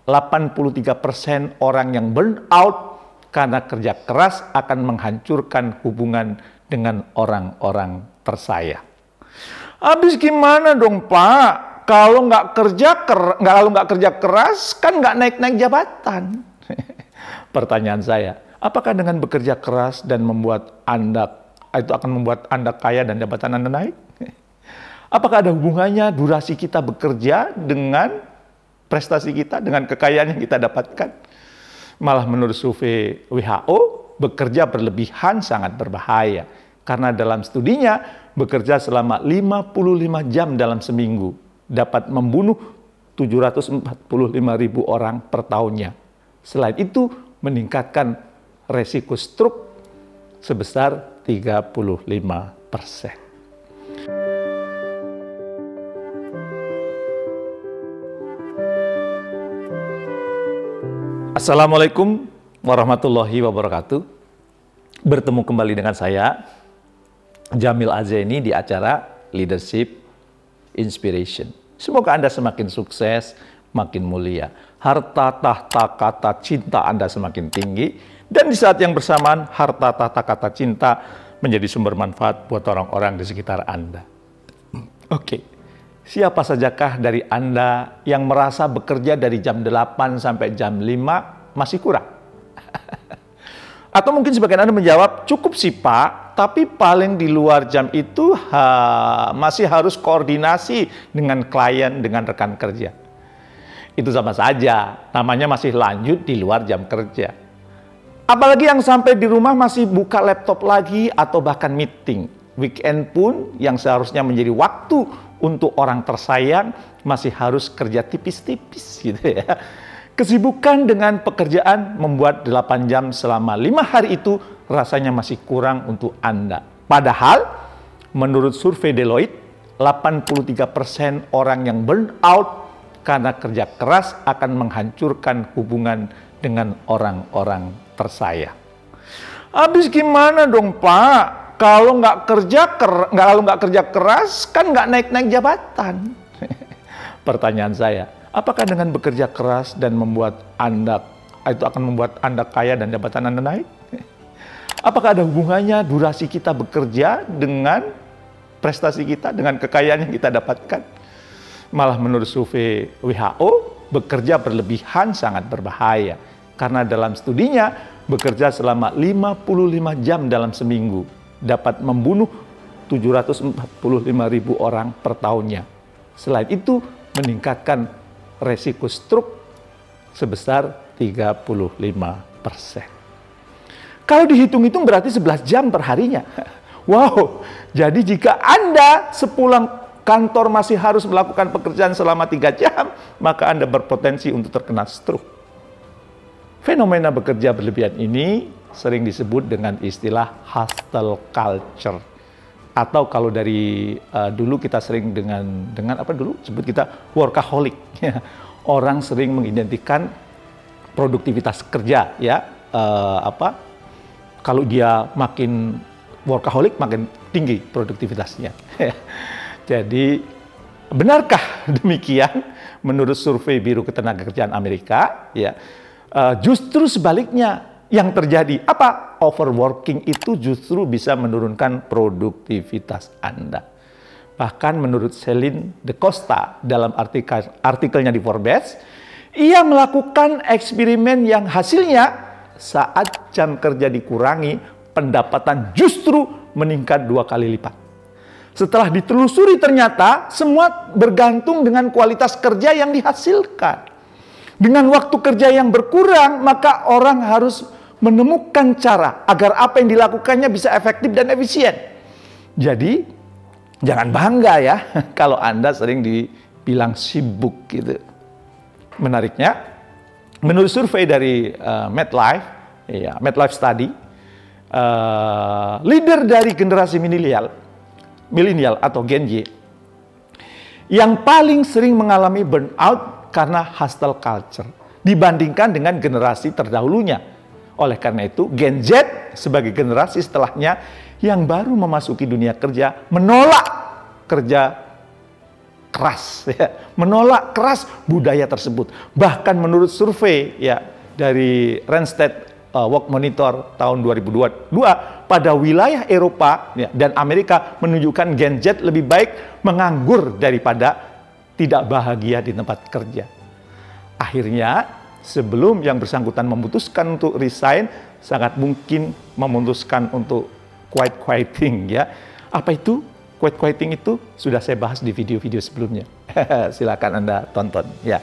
83% orang yang burn out karena kerja keras akan menghancurkan hubungan dengan orang-orang tersayang. Habis gimana dong Pak? Kalau nggak kerja keras kan nggak naik-naik jabatan. Pertanyaan saya, apakah dengan bekerja keras dan membuat Anda itu akan membuat Anda kaya dan jabatan Anda naik? Apakah ada hubungannya durasi kita bekerja dengan prestasi kita, dengan kekayaan yang kita dapatkan? Malah menurut survei WHO, bekerja berlebihan sangat berbahaya. Karena dalam studinya, bekerja selama 55 jam dalam seminggu dapat membunuh 745.000 orang per tahunnya. Selain itu, meningkatkan resiko stroke sebesar 35%. Assalamualaikum warahmatullahi wabarakatuh. Bertemu kembali dengan saya, Jamil Azeni, di acara Leadership Inspiration. Semoga Anda semakin sukses, makin mulia. Harta, tahta, kata, cinta Anda semakin tinggi. Dan di saat yang bersamaan, harta, tahta, kata, cinta menjadi sumber manfaat buat orang-orang di sekitar Anda. Oke, siapa sajakah dari Anda yang merasa bekerja dari jam 8 sampai jam 5 masih kurang? Atau mungkin sebagian Anda menjawab, cukup sih Pak, tapi paling di luar jam itu masih harus koordinasi dengan klien, dengan rekan kerja. Itu sama saja, namanya masih lanjut di luar jam kerja. Apalagi yang sampai di rumah masih buka laptop lagi atau bahkan meeting. Weekend pun yang seharusnya menjadi waktu untuk orang tersayang masih harus kerja tipis-tipis gitu ya. Kesibukan dengan pekerjaan membuat 8 jam selama 5 hari itu rasanya masih kurang untuk Anda. Padahal, menurut survei Deloitte, 83% orang yang burn out karena kerja keras akan menghancurkan hubungan dengan orang-orang tersayang. Habis gimana dong Pak? Kalau nggak kerja keras, kan nggak naik-naik jabatan. Pertanyaan saya, apakah dengan bekerja keras dan membuat Anda itu akan membuat Anda kaya dan jabatan Anda naik? Apakah ada hubungannya durasi kita bekerja dengan prestasi kita, dengan kekayaan yang kita dapatkan? Malah menurut survei WHO, bekerja berlebihan sangat berbahaya. Karena dalam studinya, bekerja selama 55 jam dalam seminggu dapat membunuh 745.000 orang per tahunnya. Selain itu, meningkatkan resiko stroke sebesar 35%. Kalau dihitung-hitung berarti 11 jam per harinya. Wow, jadi jika Anda sepulang kantor masih harus melakukan pekerjaan selama 3 jam, maka Anda berpotensi untuk terkena stroke. Fenomena bekerja berlebihan ini sering disebut dengan istilah hustle culture. Atau kalau dari dulu kita sering dengan apa dulu sebut kita workaholic. Orang sering mengidentikan produktivitas kerja ya kalau dia makin workaholic makin tinggi produktivitasnya. Jadi benarkah demikian menurut survei Biro Ketenagakerjaan Amerika ya? Justru sebaliknya yang terjadi apa? Overworking itu justru bisa menurunkan produktivitas Anda. Bahkan menurut Celine De Costa dalam artikelnya di Forbes, ia melakukan eksperimen yang hasilnya saat jam kerja dikurangi, pendapatan justru meningkat 2 kali lipat. Setelah ditelusuri ternyata semua bergantung dengan kualitas kerja yang dihasilkan. Dengan waktu kerja yang berkurang, maka orang harus menemukan cara agar apa yang dilakukannya bisa efektif dan efisien. Jadi, jangan bangga ya kalau Anda sering dibilang sibuk gitu. Menariknya, menurut survei dari MetLife Study, leader dari generasi milenial atau Gen Y, yang paling sering mengalami burnout karena hustle culture dibandingkan dengan generasi terdahulunya. Oleh karena itu, Gen Z sebagai generasi setelahnya yang baru memasuki dunia kerja menolak kerja keras, ya, menolak keras budaya tersebut. Bahkan menurut survei ya dari Randstad Work Monitor tahun 2022, pada wilayah Eropa ya, dan Amerika menunjukkan Gen Z lebih baik menganggur daripada tidak bahagia di tempat kerja. Akhirnya, sebelum yang bersangkutan memutuskan untuk resign, sangat mungkin memutuskan untuk quiet quitting ya. Apa itu? Quiet quitting itu sudah saya bahas di video-video sebelumnya. Silakan Anda tonton ya.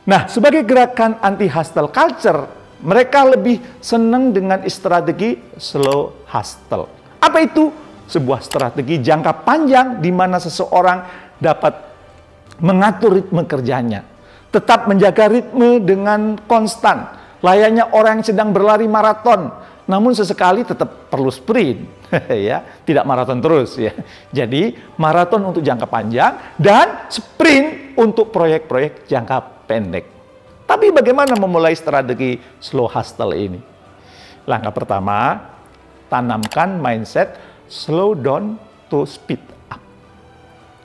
Nah, sebagai gerakan anti hustle culture, mereka lebih senang dengan strategi slow hustle. Apa itu? Sebuah strategi jangka panjang di mana seseorang dapat mengatur ritme kerjanya, tetap menjaga ritme dengan konstan, layaknya orang yang sedang berlari maraton, namun sesekali tetap perlu sprint. Ya, tidak maraton terus ya. Jadi maraton untuk jangka panjang dan sprint untuk proyek-proyek jangka pendek. Tapi bagaimana memulai strategi slow hustle ini? Langkah pertama, tanamkan mindset slow down to speed up.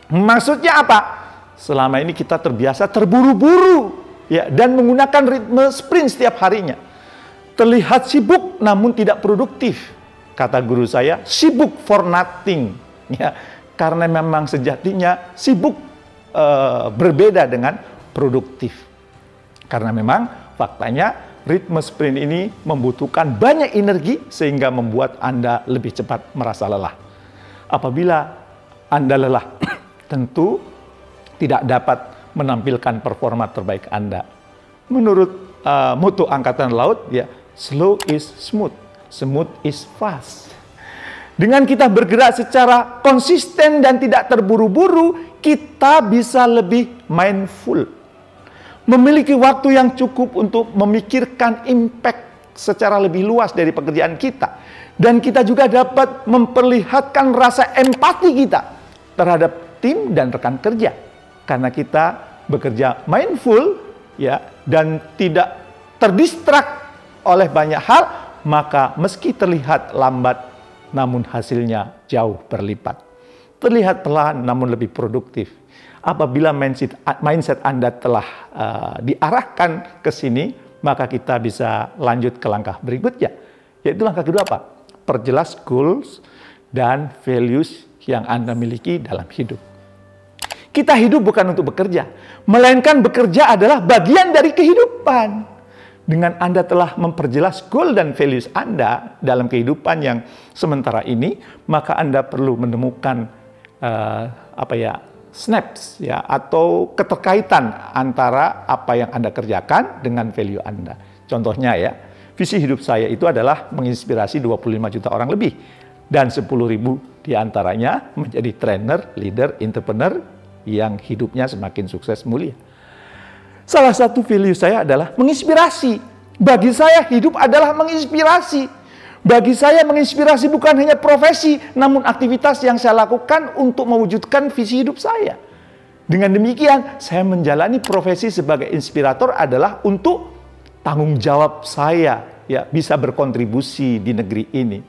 Maksudnya apa? Selama ini kita terbiasa terburu-buru ya dan menggunakan ritme sprint setiap harinya. Terlihat sibuk namun tidak produktif. Kata guru saya, sibuk for nothing. Ya, karena memang sejatinya sibuk berbeda dengan produktif. Karena memang faktanya ritme sprint ini membutuhkan banyak energi sehingga membuat Anda lebih cepat merasa lelah. Apabila Anda lelah, tentu tidak dapat menampilkan performa terbaik Anda. Menurut moto Angkatan Laut, ya, slow is smooth. Smooth is fast. Dengan kita bergerak secara konsisten dan tidak terburu-buru, kita bisa lebih mindful. Memiliki waktu yang cukup untuk memikirkan impact secara lebih luas dari pekerjaan kita. Dan kita juga dapat memperlihatkan rasa empati kita terhadap tim dan rekan kerja. Karena kita bekerja mindful ya dan tidak terdistrak oleh banyak hal, maka meski terlihat lambat, namun hasilnya jauh berlipat. Terlihat pelan, namun lebih produktif. Apabila mindset Anda telah diarahkan ke sini, maka kita bisa lanjut ke langkah berikutnya. Yaitu langkah kedua apa? Perjelas goals dan values yang Anda miliki dalam hidup. Kita hidup bukan untuk bekerja, melainkan bekerja adalah bagian dari kehidupan. Dengan Anda telah memperjelas goal dan values Anda dalam kehidupan yang sementara ini, maka Anda perlu menemukan snaps ya atau keterkaitan antara apa yang Anda kerjakan dengan value Anda. Contohnya ya, visi hidup saya itu adalah menginspirasi 25 juta orang lebih dan 10.000 diantaranya menjadi trainer, leader, entrepreneur yang hidupnya semakin sukses mulia. Salah satu value saya adalah menginspirasi. Bagi saya hidup adalah menginspirasi. Bagi saya menginspirasi bukan hanya profesi, namun aktivitas yang saya lakukan untuk mewujudkan visi hidup saya. Dengan demikian, saya menjalani profesi sebagai inspirator adalah untuk tanggung jawab saya ya bisa berkontribusi di negeri ini.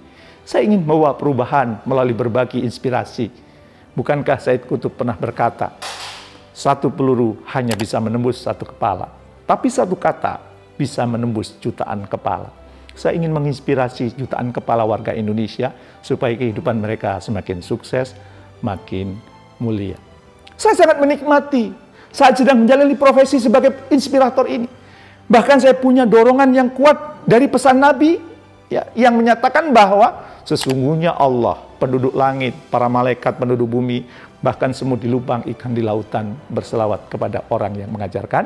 Saya ingin membawa perubahan melalui berbagi inspirasi. Bukankah Said Qutb pernah berkata, satu peluru hanya bisa menembus satu kepala, tapi satu kata bisa menembus jutaan kepala. Saya ingin menginspirasi jutaan kepala warga Indonesia supaya kehidupan mereka semakin sukses, makin mulia. Saya sangat menikmati saat sedang menjalani profesi sebagai inspirator ini. Bahkan saya punya dorongan yang kuat dari pesan Nabi ya, yang menyatakan bahwa sesungguhnya Allah, penduduk langit, para malaikat, penduduk bumi, bahkan semut di lubang, ikan di lautan berselawat kepada orang yang mengajarkan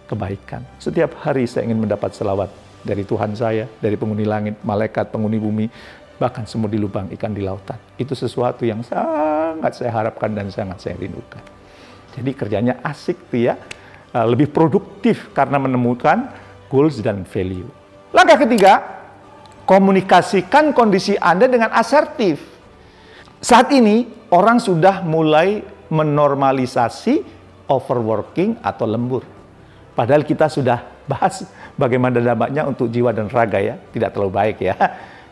kebaikan. Setiap hari saya ingin mendapat selawat dari Tuhan saya, dari penghuni langit, malaikat, penghuni bumi, bahkan semut di lubang, ikan di lautan. Itu sesuatu yang sangat saya harapkan dan sangat saya rindukan. Jadi kerjanya asik tuh ya, lebih produktif karena menemukan goals dan value. Langkah ketiga, komunikasikan kondisi Anda dengan asertif. Saat ini, orang sudah mulai menormalisasi overworking atau lembur. Padahal kita sudah bahas bagaimana dampaknya untuk jiwa dan raga ya, tidak terlalu baik ya.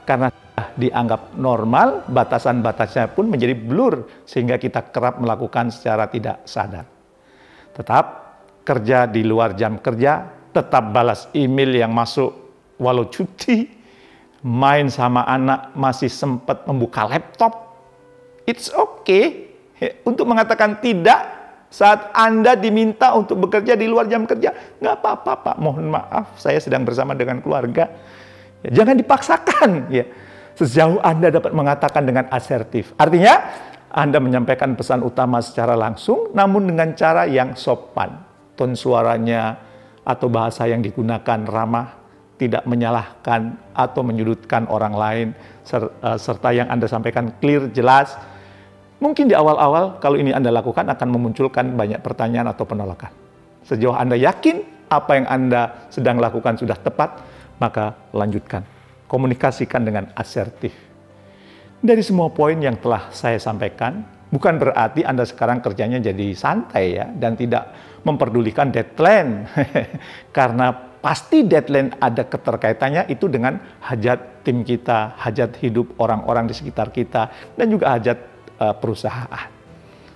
Karena dianggap normal, batasan-batasnya pun menjadi blur sehingga kita kerap melakukan secara tidak sadar. Tetap kerja di luar jam kerja, tetap balas email yang masuk walau cuti, main sama anak masih sempat membuka laptop. It's okay untuk mengatakan tidak saat Anda diminta untuk bekerja di luar jam kerja. Nggak apa-apa, Pak. Mohon maaf, saya sedang bersama dengan keluarga. Ya, jangan dipaksakan. Ya. Sejauh Anda dapat mengatakan dengan asertif. Artinya, Anda menyampaikan pesan utama secara langsung, namun dengan cara yang sopan. Ton suaranya atau bahasa yang digunakan ramah, tidak menyalahkan atau menyudutkan orang lain, serta yang Anda sampaikan clear, jelas. Mungkin di awal-awal, kalau ini Anda lakukan, akan memunculkan banyak pertanyaan atau penolakan. Sejauh Anda yakin apa yang Anda sedang lakukan sudah tepat, maka lanjutkan. Komunikasikan dengan asertif. Dari semua poin yang telah saya sampaikan, bukan berarti Anda sekarang kerjanya jadi santai ya, dan tidak memperdulikan deadline. Karena pasti deadline ada keterkaitannya itu dengan hajat tim kita, hajat hidup orang-orang di sekitar kita, dan juga hajat perusahaan.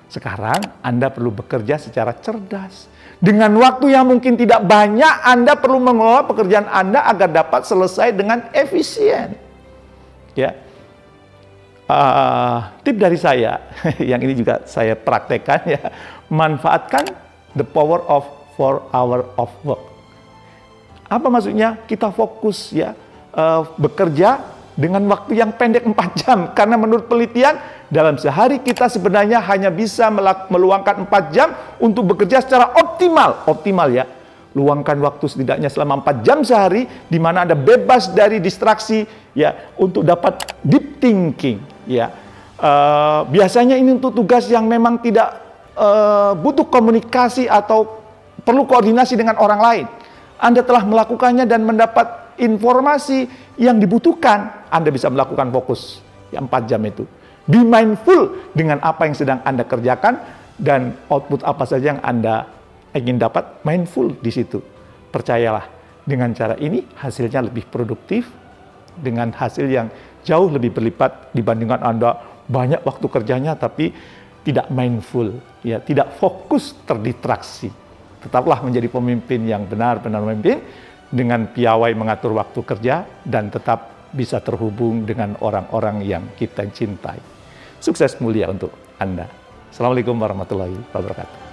Sekarang Anda perlu bekerja secara cerdas. Dengan waktu yang mungkin tidak banyak, Anda perlu mengelola pekerjaan Anda agar dapat selesai dengan efisien. Ya, tip dari saya, yang ini juga saya praktekkan ya, manfaatkan the power of 4 hours of work. Apa maksudnya? Kita fokus ya, bekerja dengan waktu yang pendek 4 jam. Karena menurut penelitian, dalam sehari kita sebenarnya hanya bisa meluangkan 4 jam untuk bekerja secara optimal. Optimal ya. Luangkan waktu setidaknya selama 4 jam sehari, di mana Anda bebas dari distraksi ya, untuk dapat deep thinking ya. Biasanya ini untuk tugas yang memang tidak butuh komunikasi atau perlu koordinasi dengan orang lain. Anda telah melakukannya dan mendapat informasi yang dibutuhkan, Anda bisa melakukan fokus yang 4 jam itu. Be mindful dengan apa yang sedang Anda kerjakan dan output apa saja yang Anda ingin dapat, mindful di situ. Percayalah, dengan cara ini hasilnya lebih produktif, dengan hasil yang jauh lebih berlipat dibandingkan Anda banyak waktu kerjanya tapi tidak mindful, ya, tidak fokus, terdistraksi. Tetaplah menjadi pemimpin yang benar-benar memimpin, dengan piawai mengatur waktu kerja dan tetap bisa terhubung dengan orang-orang yang kita cintai. Sukses mulia untuk Anda. Assalamualaikum warahmatullahi wabarakatuh.